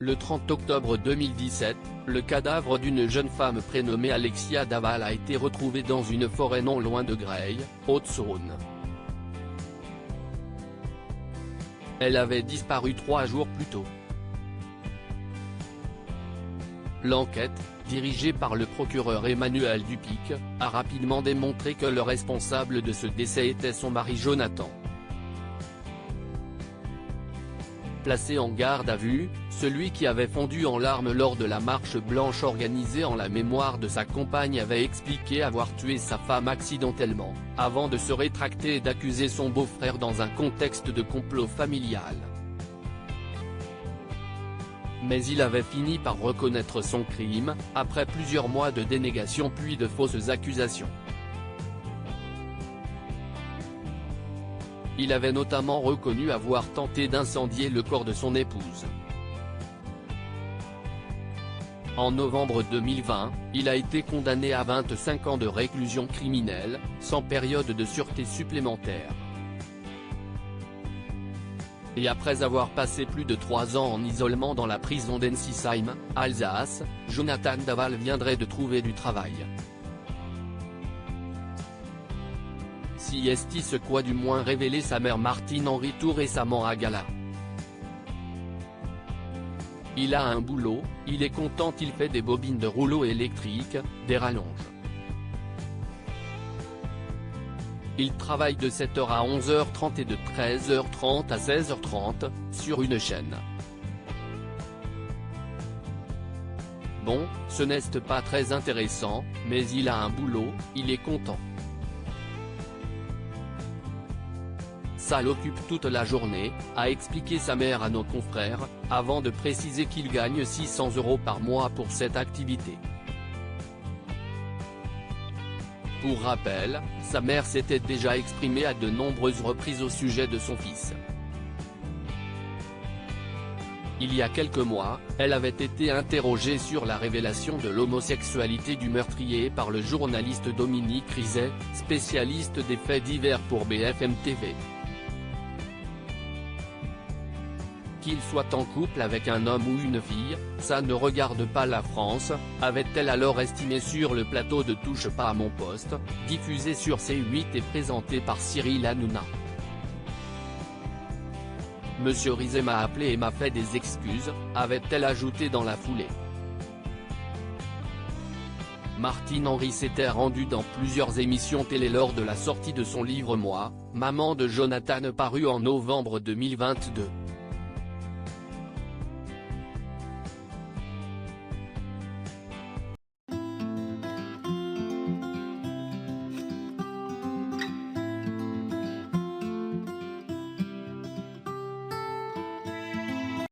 Le 30 octobre 2017, le cadavre d'une jeune femme prénommée Alexia Daval a été retrouvé dans une forêt non loin de Greil, Haute-Saône. Elle avait disparu 3 jours plus tôt. L'enquête, dirigée par le procureur Emmanuel Dupic, a rapidement démontré que le responsable de ce décès était son mari Jonathan. Placé en garde à vue, celui qui avait fondu en larmes lors de la marche blanche organisée en la mémoire de sa compagne avait expliqué avoir tué sa femme accidentellement, avant de se rétracter et d'accuser son beau-frère dans un contexte de complot familial. Mais il avait fini par reconnaître son crime, après plusieurs mois de dénégation puis de fausses accusations. Il avait notamment reconnu avoir tenté d'incendier le corps de son épouse. En novembre 2020, il a été condamné à 25 ans de réclusion criminelle, sans période de sûreté supplémentaire. Et après avoir passé plus de 3 ans en isolement dans la prison d'Ensisheim, Alsace, Jonathan Daval viendrait de trouver du travail. Si est-il ce qu'a du moins révélé sa mère Martine Henry tout récemment à Gala. Il a un boulot, il est content, il fait des bobines de rouleau électrique, des rallonges. Il travaille de 7h à 11h30 et de 13h30 à 16h30, sur une chaîne. Bon, ce n'est pas très intéressant, mais il a un boulot, il est content. Ça l'occupe toute la journée, a expliqué sa mère à nos confrères, avant de préciser qu'il gagne 600 € par mois pour cette activité. Pour rappel, sa mère s'était déjà exprimée à de nombreuses reprises au sujet de son fils. Il y a quelques mois, elle avait été interrogée sur la révélation de l'homosexualité du meurtrier par le journaliste Dominique Rizet, spécialiste des faits divers pour BFM TV. Qu'il soit en couple avec un homme ou une fille, ça ne regarde pas la France, avait-elle alors estimé sur le plateau de Touche pas à mon poste, diffusé sur C8 et présenté par Cyril Hanouna. Monsieur Rizet m'a appelé et m'a fait des excuses, avait-elle ajouté dans la foulée. Martine Henry s'était rendue dans plusieurs émissions télé lors de la sortie de son livre Moi, maman de Jonathan paru en novembre 2022.